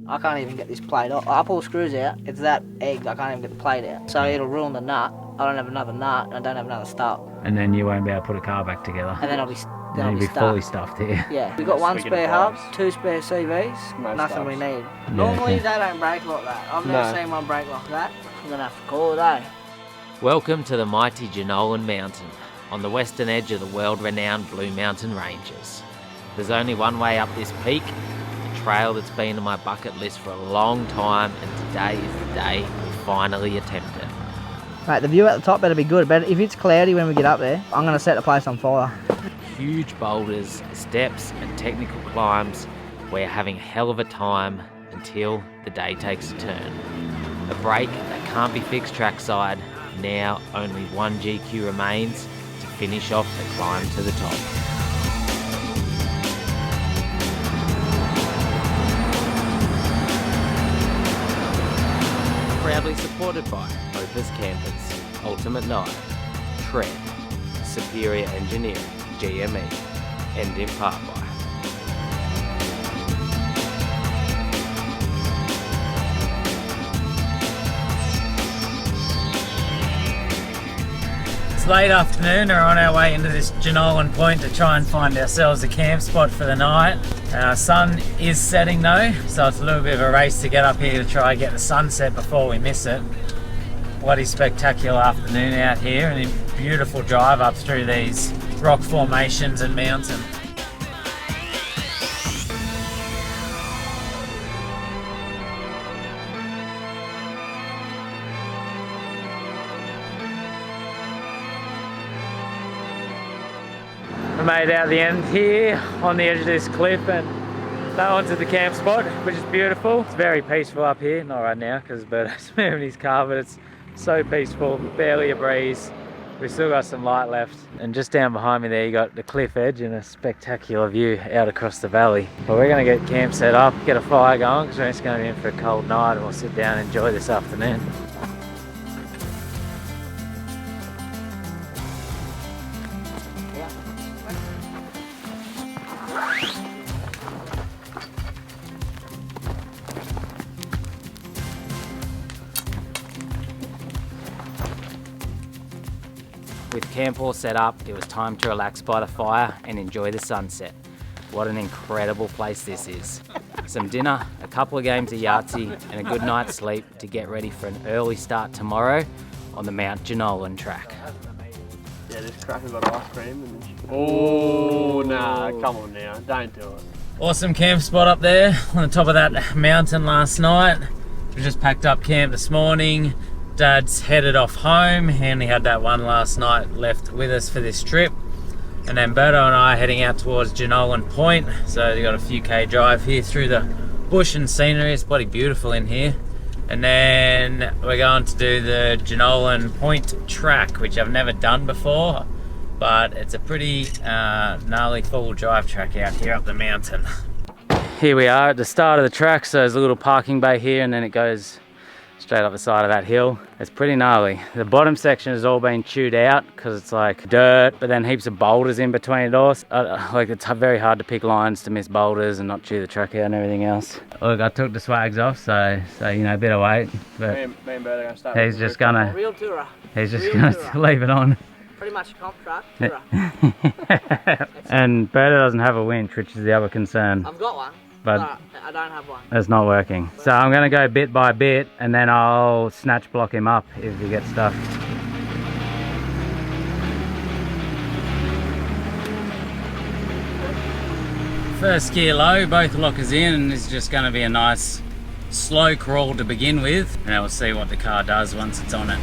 I can't even get this plate off. I pull screws out, it's that egg, I can't even get the plate out. So it'll ruin the nut. I don't have another nut, and I don't have another stop. And then you won't be able to put a car back together. And then I'll be stuffed. Fully stuffed here. Yeah, we've got one spare hub, 2 spare CVs, nothing we need. Yeah, normally they don't break like that. I've never seen one break like that. I'm gonna have to call it, eh? Welcome to the mighty Genowlan Mountain, on the western edge of the world-renowned Blue Mountain Ranges. There's only one way up this peak, a trail that's been on my bucket list for a long time, and today is the day we finally attempt it. Mate, the view at the top better be good, but if it's cloudy when we get up there, I'm going to set the place on fire. Huge boulders, steps and technical climbs. We're having a hell of a time until the day takes a turn. A break that can't be fixed trackside. Now only one GQ remains to finish off the climb to the top. Proudly supported by Opus Campers, Ultimate Night, Tread, Superior Engineering, GME, and in part by late afternoon. We're on our way into this Genowlan Point to try and find ourselves a camp spot for the night. Our sun is setting though, so it's a little bit of a race to get up here to try and get the sunset before we miss it. What a spectacular afternoon out here, and a beautiful drive up through these rock formations and mountains. Made out the end here on the edge of this cliff, and that one's at the camp spot, which is beautiful. It's very peaceful up here, not right now because Berto's moving his car, but it's so peaceful, barely a breeze. We've still got some light left, and just down behind me there you got the cliff edge and a spectacular view out across the valley. But we're going to get camp set up, get a fire going because we're just going to be in for a cold night, and we'll sit down and enjoy this afternoon. With camp all set up, it was time to relax by the fire and enjoy the sunset. What an incredible place this is. Some dinner, a couple of games of Yahtzee, and a good night's sleep to get ready for an early start tomorrow on the Mount Genowlan track. Yeah, this cracker got ice cream. And oh, nah, come on now, don't do it. Awesome camp spot up there on the top of that mountain last night. We just packed up camp this morning. Dad's headed off home. He only had that one last night left with us for this trip. And then Berto and I are heading out towards Genowlan Point. So we've got a few K drive here through the bush and scenery. It's bloody beautiful in here. And then we're going to do the Genowlan Point track, which I've never done before. But it's a pretty gnarly four-wheel drive track out here up the mountain. Here we are at the start of the track. So there's a little parking bay here, and then it goes straight up the side of that hill. It's pretty gnarly. The bottom section has all been chewed out because it's like dirt, but then heaps of boulders in between it all. Like it's very hard to pick lines to miss boulders and not chew the track out and everything else. Look, I took the swags off, so you know, a bit of weight. But me and Berto are going to start. He's just gonna. Real tourer. He's just gonna leave it on. Pretty much a comp truck tourer. And Berto doesn't have a winch, which is the other concern. I've got one. But I don't have one. It's not working. So I'm going to go bit by bit, and then I'll snatch block him up if he gets stuck. First gear low, both lockers in, and this is just going to be a nice slow crawl to begin with, and then we'll see what the car does once it's on it.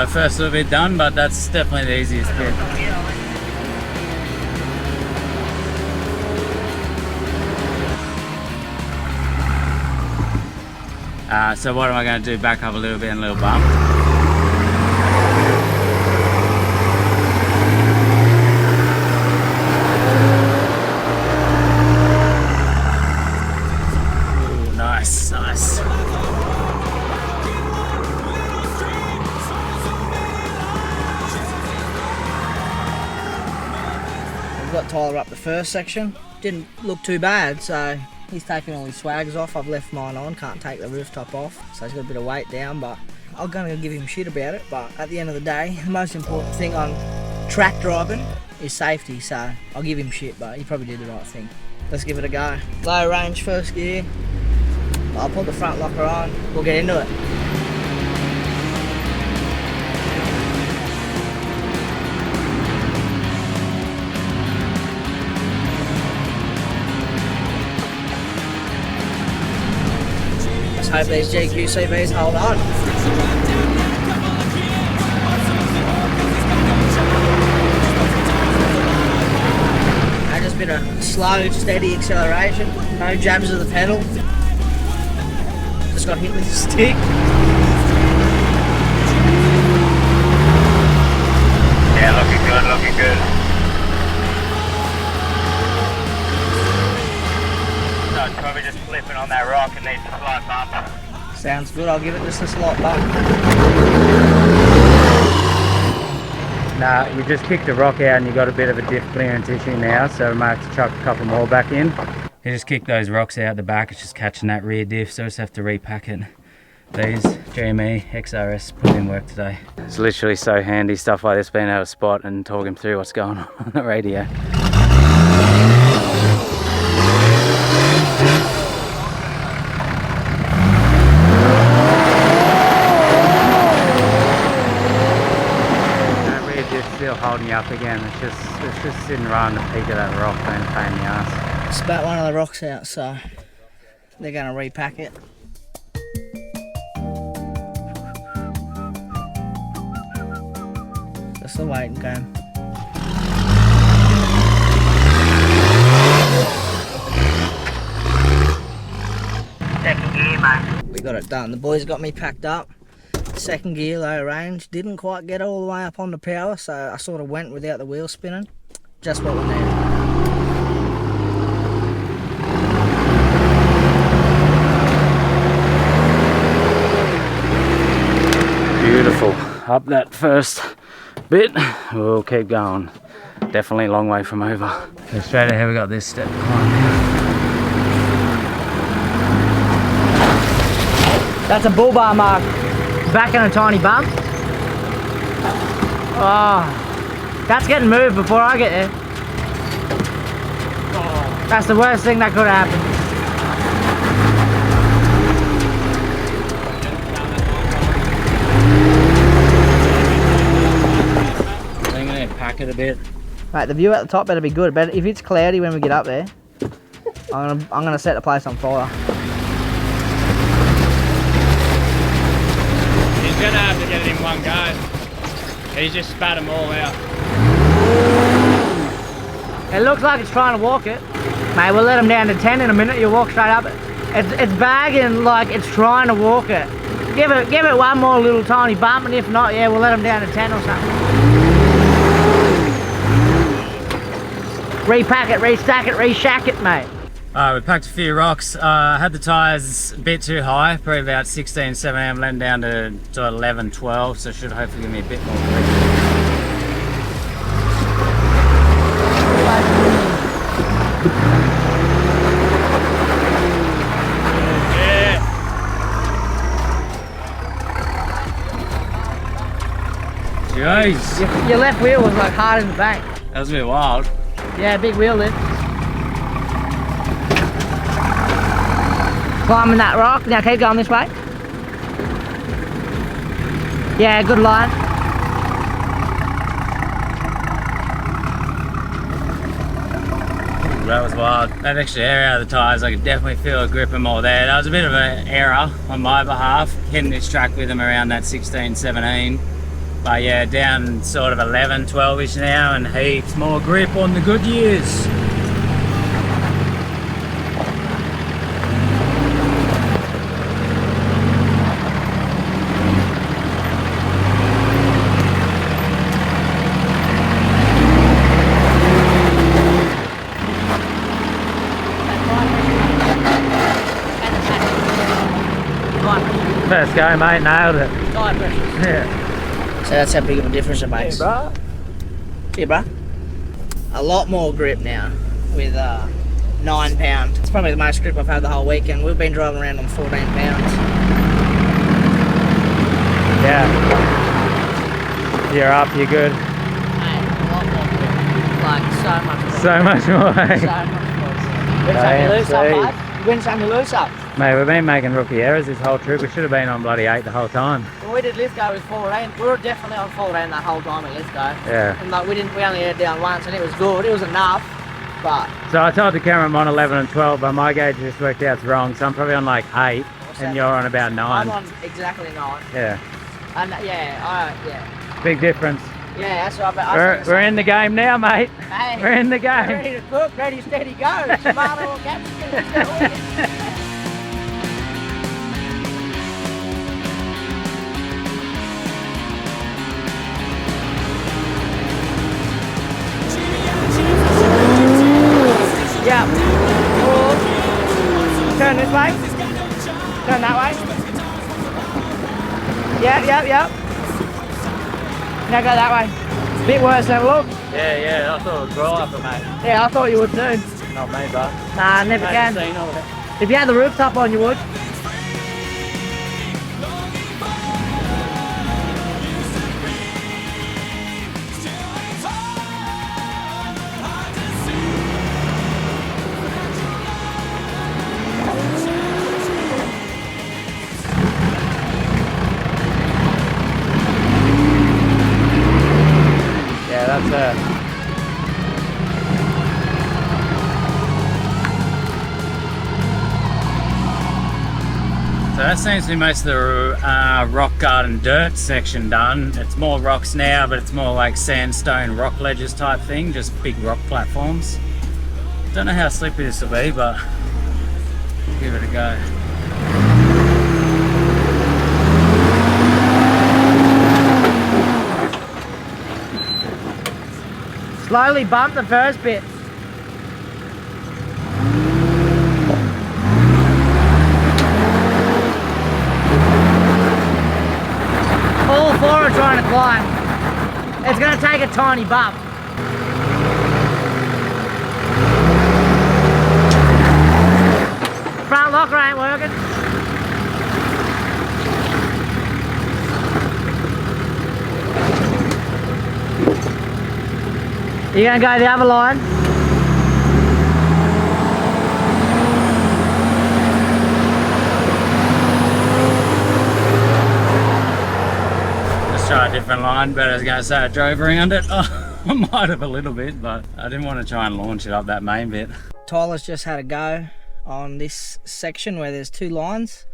First little bit done, but that's definitely the easiest bit. So what am I going to do? Back up a little bit and a little bump. Ooh, nice, nice. got Tyler up the first section. Didn't look too bad, so he's taking all his swags off. I've left mine on, can't take the rooftop off, so he's got a bit of weight down, but I'm gonna give him shit about it. But at the end of the day, the most important thing on track driving is safety, so I'll give him shit, but he probably did the right thing. Let's give it a go. Low range first gear. I'll put the front locker on. We'll get into it. Let's hope these GQCVs hold on. Just a bit of slow, steady acceleration. No jabs of the pedal. Just got hit with a stick. Yeah, looking good, looking good. So it's probably just flipping on that rock and needs a slight bump. Sounds good, I'll give it just a slight bump. Nah, you just kicked the rock out and you got a bit of a diff clearance issue now, so we might have to chuck a couple more back in. You just kick those rocks out the back, it's just catching that rear diff, so I just have to repack it. These GME XRS put in work today. It's literally so handy, stuff like this, being able to spot and talk him through what's going on the radio. Still holding you up again. It's just sitting right on the peak of that rock, being a pain in the ass. Spat one of the rocks out, so they're gonna repack it. Just the waiting game. Second gear, mate. We got it done. The boys got me packed up. Second gear, low range. Didn't quite get all the way up on the power, so I sort of went without the wheel spinning. Just what we needed. Beautiful. Up that first bit, we'll keep going. Definitely a long way from over. So straight ahead we got this step to climb now. That's a bull bar mark. Back in a tiny bump. Oh, that's getting moved before I get there. That's the worst thing that could happen. I'm gonna pack it a bit. Right, the view at the top better be good. But if it's cloudy when we get up there, I'm gonna set the place on fire. He's gonna have to get it in one go. He's just spat them all out. It looks like it's trying to walk it. Mate, we'll let him down to 10 in a minute. You'll walk straight up it. It's bagging like it's trying to walk it. Give it one more little tiny bump, and if not, yeah, we'll let him down to 10 or something. Repack it, restack it, reshack it, mate. We packed a few rocks. Had the tyres a bit too high, probably about 16, 17. I'm letting down to 11, 12, so should hopefully give me a bit more grip. Jeez. Your left wheel was like hard in the bank. That was a bit wild. Yeah, big wheel lift. Climbing that rock. Now keep going this way. Yeah, good line. That was wild. That extra air out of the tyres, I could definitely feel a grip more there. That was a bit of an error on my behalf, hitting this track with them around that 16, 17. But yeah, down sort of 11, 12-ish now, and heaps more grip on the good years. First go, mate, nailed it. Tire pressure. Yeah. So that's how big of a difference it makes. Yeah, bro. Yeah, bro. a lot more grip now with 9 pound. It's probably the most grip I've had the whole weekend. We've been driving around on 14 pounds. Yeah. You're up, you're good. Mate, a lot more grip. Like, so much more. So much more. So much more. Win some, you lose some, mate. You win some, you lose some. Mate, we've been making rookie errors this whole trip. We should have been on bloody 8 the whole time. When we did Lithgow with 14, we were definitely on 14 that whole time at Lithgow. Yeah. And like, we only had it down once and it was good, it was enough, but... So I told the camera I'm on 11 and 12, but my gauge just worked out wrong, so I'm probably on like 8, and you're on about 9. I'm on exactly 9. Yeah. And yeah. Big difference. Yeah, that's right. We're in the game now, mate. Hey, we're in the game. Ready to cook, ready, steady, go. Tomato or capsicum, let's go. Yeah. Turn this way. Turn that way. Yep. Now go that way. Bit worse than it looked. Yeah, I thought it would grow up, mate. Yeah, I thought you would too. Not me, but. Nah, never can. If you had the rooftop on, you would. So that seems to be most of the rock garden dirt section done. It's more rocks now, but it's more like sandstone rock ledges type thing, just big rock platforms. Don't know how slippery this will be, but give it a go. Slowly bump the first bit. All 4 are trying to climb. It's going to take a tiny bump. Front locker ain't working. You're going to go the other line. Let's try a different line, but I was going to say I drove around it. Oh, I might have a little bit, but I didn't want to try and launch it up that main bit. Tyler's just had a go on this section where there's 2 lines.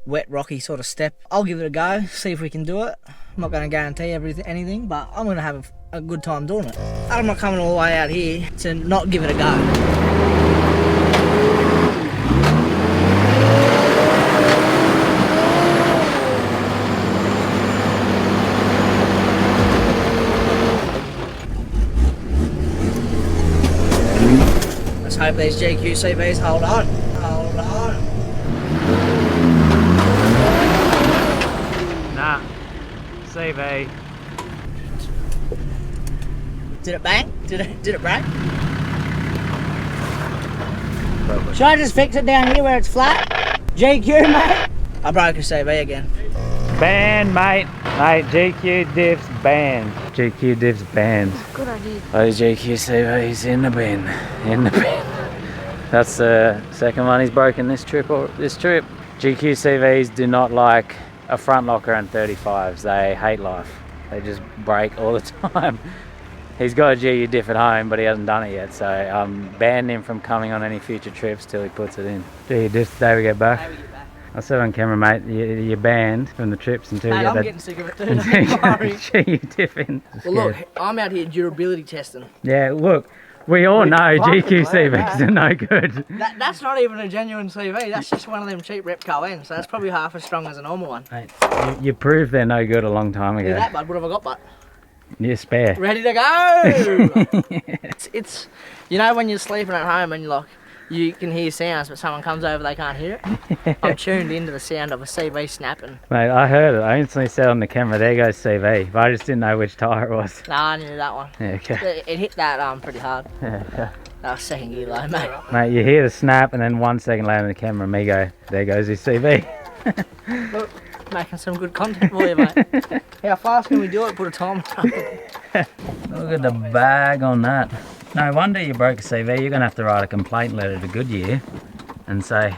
Wet, rocky sort of step. I'll give it a go, see if we can do it. I'm not going to guarantee anything, but I'm going to have a good time doing it. I'm not coming all the way out here to not give it a go. Let's hope these GQCVs hold on. Hold on. Nah, CV. Did it bang? Did it break? Probably. Should I just fix it down here where it's flat? GQ, mate? I broke a CV again. Banned, mate. Mate, GQ diffs banned. GQ diffs banned. Good idea. Those GQ CVs in the bin. In the bin. That's the second one he's broken this trip. GQ CVs do not like a front locker and 35s. They hate life. They just break all the time. He's got a GU diff at home, but he hasn't done it yet, so I'm banning him from coming on any future trips till he puts it in. GU diff the day we get back. I said on camera, mate, you're banned from the trips until you get I'm that. getting sick of it too. GU diff in. Well, look, I'm out here durability testing. Yeah, look, we all know GQ CVs are no good. That's not even a genuine CV. That's just one of them cheap Repco ends. So that's probably half as strong as a normal one. Mate, you proved they're no good a long time ago. Look at that, bud. What have I got, bud? You're spare. Ready to go! It's you know when you're sleeping at home and you're like, You can hear sounds, but someone comes over, they can't hear it. I'm tuned into the sound of a CV snapping. Mate, I heard it. I instantly said on the camera, there goes CV, but I just didn't know which tyre it was. Nah, I knew that one. Yeah, okay. It hit that pretty hard. Yeah, okay. That was second gear low, mate. Mate, you hear the snap, and then 1 second later on the camera, me go, there goes his CV. Look, making some good content for you, mate. How fast can we do it? Put a time on. Look at the bag on that. No wonder you broke a CV. You're going to have to write a complaint letter to Goodyear and say,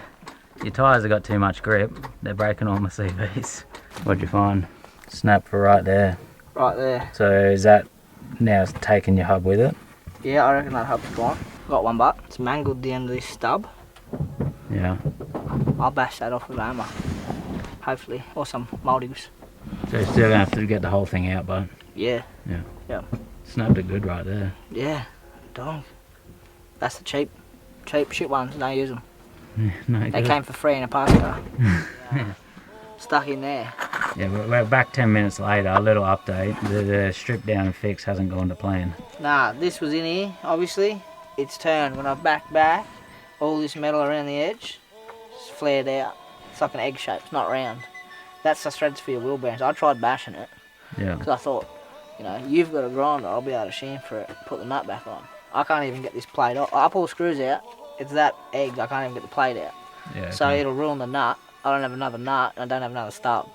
your tyres have got too much grip. They're breaking all my CVs. What'd you find? Snap for right there. Right there. So is that now taking your hub with it? Yeah, I reckon that hub's gone. Got one butt. It's mangled the end of this stub. Yeah. I'll bash that off with hammer. Hopefully. Or some mouldings. So you're still going to have to get the whole thing out, but Yeah. yeah. Yeah. Snapped it good right there. Yeah. Dog. That's the cheap shit ones. Don't use them. Yeah, no They good. came for free in a pass car. Stuck in there. Yeah, we're back 10 minutes later. A little update. The strip down and fix hasn't gone to plan. Nah, this was in here, obviously. It's turned. When I back, all this metal around the edge is flared out. It's like an egg shape, it's not round. That's the threads for your wheel bearings. I tried bashing it, Yeah. because I thought, you've got a grinder, I'll be able to chamfer it, put the nut back on. I can't even get this plate off. I pull the screws out, it's that egg, I can't even get the plate out. Yeah. So okay. it'll ruin the nut. I don't have another nut, and I don't have another stub.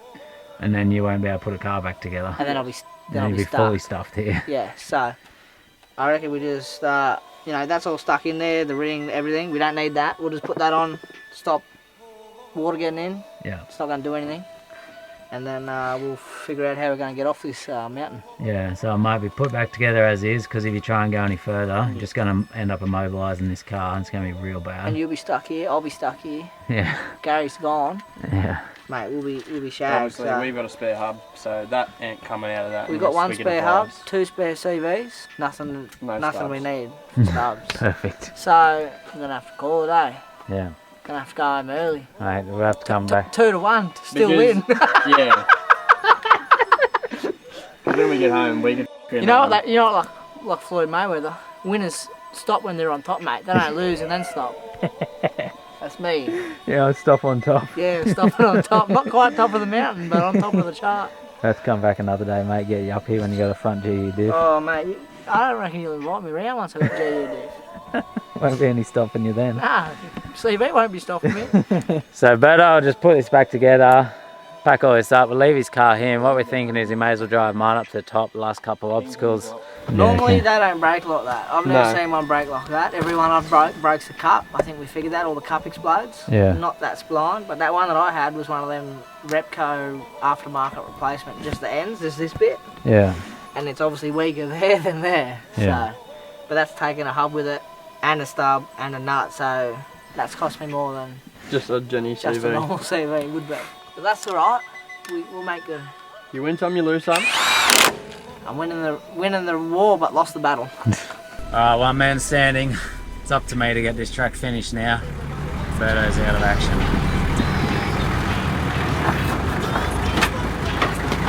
And then you won't be able to put a car back together. And then I'll be Then you'll be stuck. fully stuffed here. Yeah, so I reckon we just, that's all stuck in there, the ring, everything. We don't need that. We'll just put that on, stop water getting in. Yeah. It's not going to do anything. And then we'll figure out how we're going to get off this mountain. Yeah, so it might be put back together as is, because if you try and go any further, you're just going to end up immobilising this car, and it's going to be real bad. And you'll be stuck here, I'll be stuck here. Yeah. Gary's gone. Yeah. Mate, we'll be shagged. Obviously, So. we've got a spare hub, so that ain't coming out of that. We've got one unless we get spare hub, advice. 2 spare CVs, nothing stubs. we need, stubs. Perfect. So, I'm going to have to call it, eh? Yeah. Going to have to go home early. Mate, we'll have to come back. 2 to 1 to still win. Yeah. Because when we get home, we can. You know what, like Floyd Mayweather, winners stop when they're on top, mate. They don't lose and then stop. That's me. Yeah, I'll stop on top. Yeah, stopping on top. Not quite top of the mountain, but on top of the chart. Let's come back another day, mate. Get you up here when you got a front GU diff. Oh, mate, I don't reckon you'll invite me around once I got GUD. Won't be any stopping you then. Nah, CV won't be stopping me. So Berto, I'll just put this back together, pack all this up, we'll leave his car here, and what we're thinking is he may as well drive mine up to the top, the last couple of obstacles. Normally Yeah, they don't break like that. I've never seen one break like that. Every one I've breaks the cup. I think we figured that, all the cup explodes. Yeah. Not that spline, but that one that I had was one of them Repco aftermarket replacement. Just the ends, there's this bit. Yeah. And it's obviously weaker there than there. Yeah. So, but that's taking a hub with it, and a stub, and a nut, so that's cost me more than Just a Jenny just a CV. normal CV would be. But that's alright, we'll make good. You win some, you lose some. I'm winning the war, but lost the battle. Alright, one man standing. It's up to me to get this track finished now. Berto's out of action.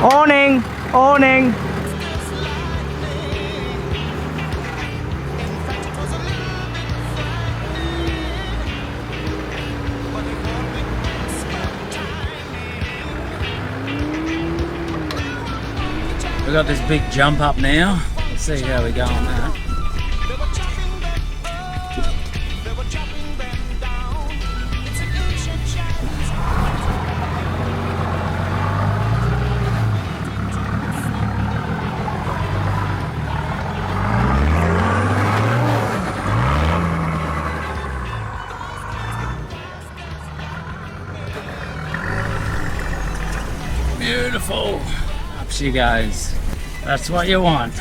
Awning! Awning! We've got this big jump up now. Let's see how we go on that. Beautiful. Up she goes. That's what you want.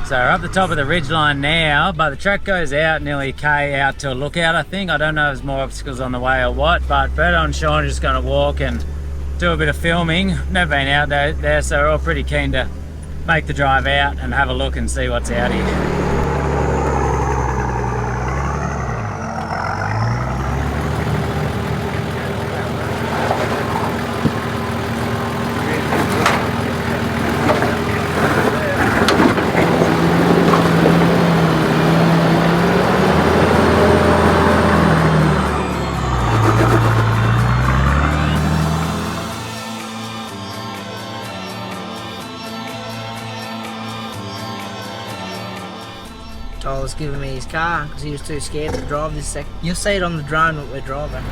So we're up the top of the ridgeline now, but the track goes out nearly a K out to a lookout, I think. I don't know if there's more obstacles on the way or what, but Berto and Sean are just going to walk and do a bit of filming. Never been out there, so we're all pretty keen to make the drive out and have a look and see what's out here. Tyler's giving me his car because he was too scared to drive this second. You'll see it on the drone that we're driving.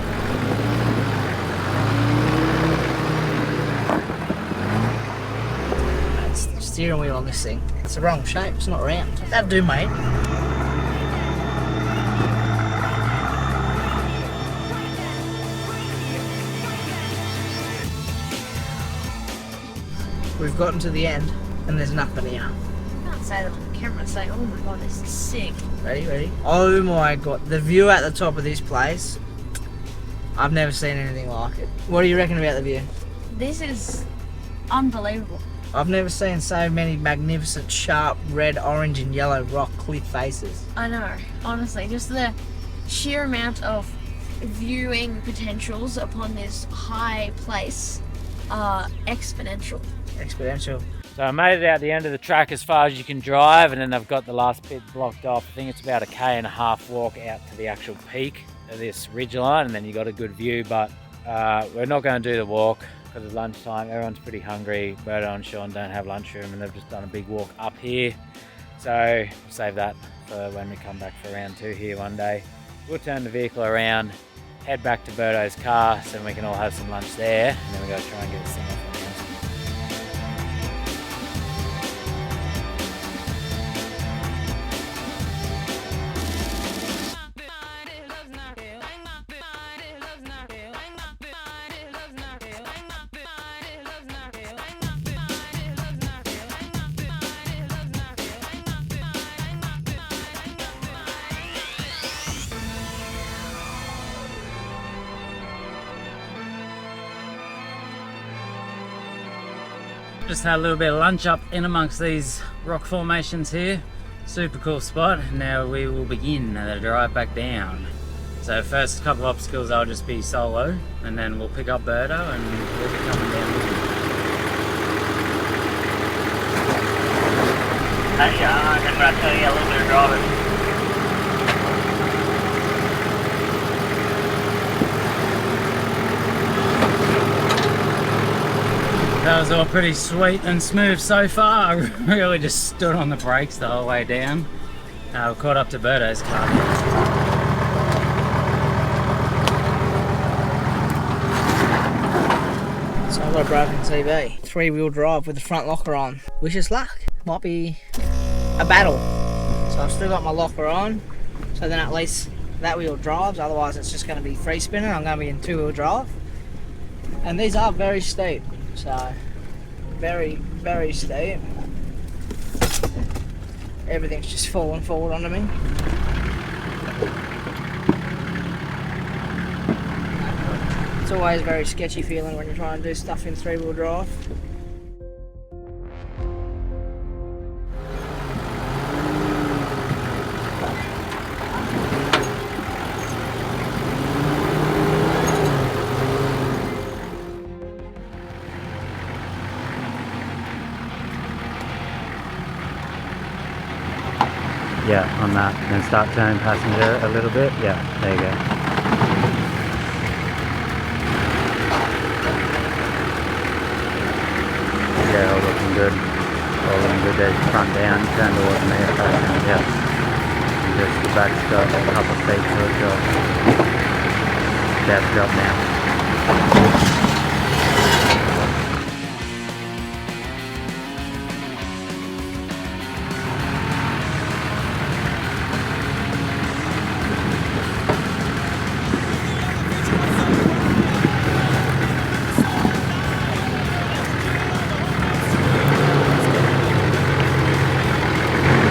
That's the steering wheel on this thing. It's the wrong shape, it's not round. That'll do, mate. We've gotten to the end and there's nothing here. Say that on the camera and say, oh my god, this is sick. Ready? Oh my god, the view at the top of this place, I've never seen anything like it. What do you reckon about the view? This is unbelievable. I've never seen so many magnificent, sharp, red, orange and yellow rock cliff faces. I know, honestly, just the sheer amount of viewing potentials upon this high place are exponential. Exponential. So I made it out the end of the track as far as you can drive, and then I've got the last bit blocked off. I think it's about a K&a-half walk out to the actual peak of this ridgeline, and then you got a good view, but we're not going to do the walk because it's lunchtime. Everyone's pretty hungry. Berto and Sean don't have lunchroom, and they've just done a big walk up here. So we'll save that for when we come back for round 2 here one day. We'll turn the vehicle around, head back to Berto's car so we can all have some lunch there, and then we're going to try and get this thing off. Just had a little bit of lunch up in amongst these rock formations here. Super cool spot. Now we will begin the drive back down. So first couple of obstacles I'll just be solo, and then we'll pick up Berto and we'll be coming down with him. Hey, I can tell you a little bit of driving. That was all pretty sweet and smooth so far. I really just stood on the brakes the whole way down. We're caught up to Berto's car. So I've got a broken TV. 3-wheel drive with the front locker on. Wish us luck. Might be a battle. So I've still got my locker on. So then at least that wheel drives. Otherwise it's just going to be free spinning. I'm going to be in 2-wheel drive. And these are very steep. So, very, very steep. Everything's just falling forward onto me. It's always a very sketchy feeling when you're trying to do stuff in 3-wheel drive. Yeah, on that. And then start turning passenger a little bit. Yeah, there you go. Yeah, all looking good. All looking good. There's front down, turn towards me, passenger, yeah. And just the back's got a couple of feet to it drop. Depth drop now.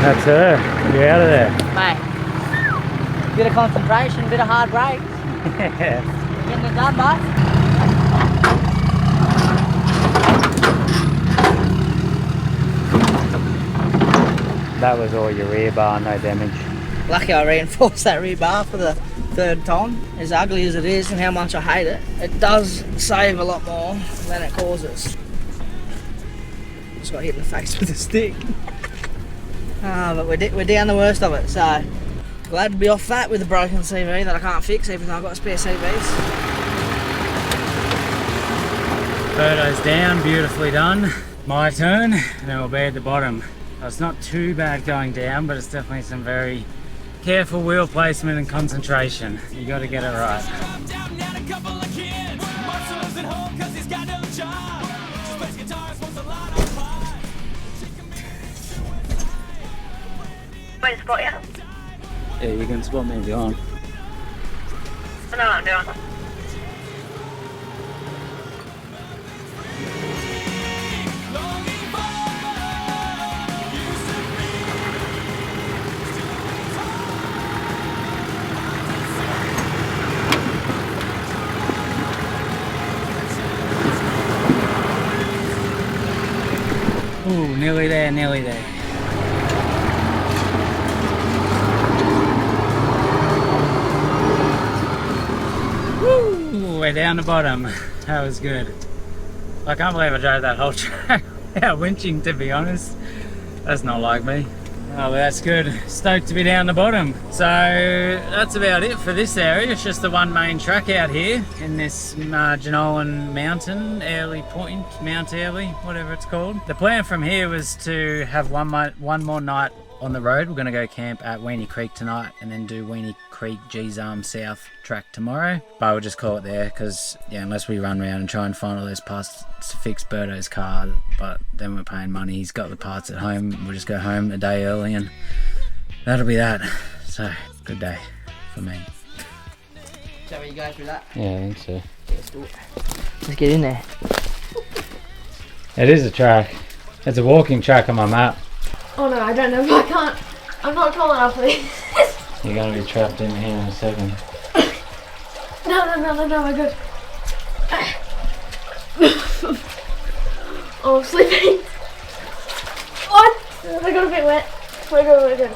That's her. You're out of there. Mate, bit of concentration, bit of hard brakes. Getting it done, bud. that was all your rear bar, no damage. Lucky I reinforced that rear bar for the 3rd time. As ugly as it is and how much I hate it, it does save a lot more than it causes. Just got hit in the face with a stick. But we're down the worst of it, so glad to be off that with a broken CV that I can't fix, even though I've got spare CVs. Berto's down, beautifully done. My turn, and then we'll be at the bottom. It's not too bad going down, but it's definitely some very careful wheel placement and concentration. You got to get it right. Wait, spot you? Yeah, you can spot me if you want. I know what I'm doing. Ooh, nearly there, nearly there. Woo, we're down the bottom. That was good. I can't believe I drove that whole track without winching, to be honest. That's not like me. Oh, but that's good. Stoked to be down the bottom. So that's about it for this area. It's just the one main track out here in this Genowlan Mountain, Early Point, Mount Early, whatever it's called. The plan from here was to have one more night on the road. We're going to go camp at Weenie Creek tonight and then do Weenie Creek G's Arm South track tomorrow. But we'll just call it there because, yeah, unless we run around and try and find all those parts to fix Berto's car, but then we're paying money. He's got the parts at home. We'll just go home a day early and that'll be that. So, good day for me. So you go through that? Yeah, I think so. Yeah, let's do it. Let's get in there. It is a track. It's a walking track on my map. Oh no, I don't know if I can't. I'm not tall enough for this. You're going to be trapped in here in a second. No, we're good. Oh, I'm sleeping. What? I got a bit wet. We're good.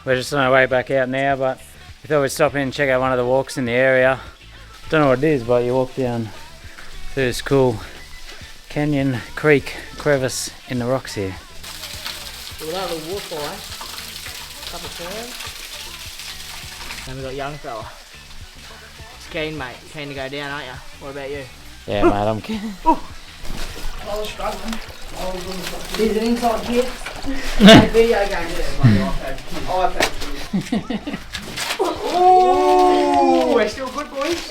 We're just on our way back out now, but we thought we'd stop in and check out one of the walks in the area. Don't know what it is, but you walk down through this cool canyon creek crevice in the rocks here. We'll have a waterfall, eh? Couple turns. Then we got young fella. It's keen, mate. Keen to go down, aren't you? What about you? Yeah, mate, I'm keen. I was struggling. There's an inside kid. Hey, video game there, iPad. Oh, we're still good, boys.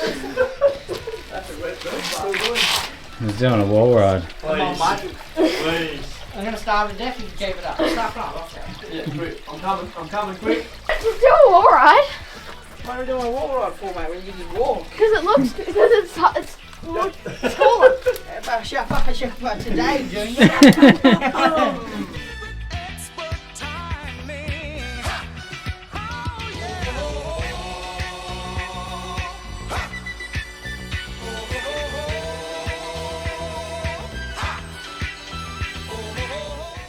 That's a red bird. Still good. He's doing a wall ride. Come on, mate. Please. I'm gonna starve to death if you keep it up. Start up. Yeah, quick. I'm coming quick. It's still alright. What are we doing a wall ride for, mate, when you can just walk? Because it's more taller. But today, Junior.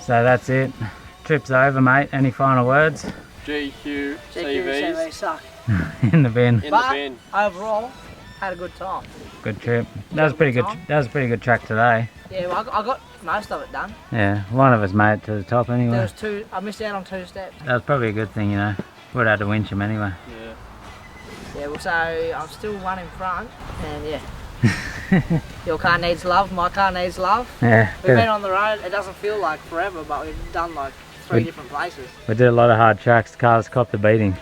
So that's it. Trip's over, mate. Any final words? GQ CVs CVs suck. In the bin. in But the bin. overall, had a good time. Good trip. That was pretty good. That was a pretty good track today. Yeah, well, I got most of it done. Yeah, one of us made it to the top There anyway. was two. I missed out on 2 steps. That was probably a good thing, you know. Would have had to winch him anyway. Yeah. Yeah, well, so I'm still one in front, and yeah. Your car needs love, my car needs love. Yeah. We've been on the road, it doesn't feel like forever, but we've done like 3 different places. We did a lot of hard tracks. The cars copped a beating.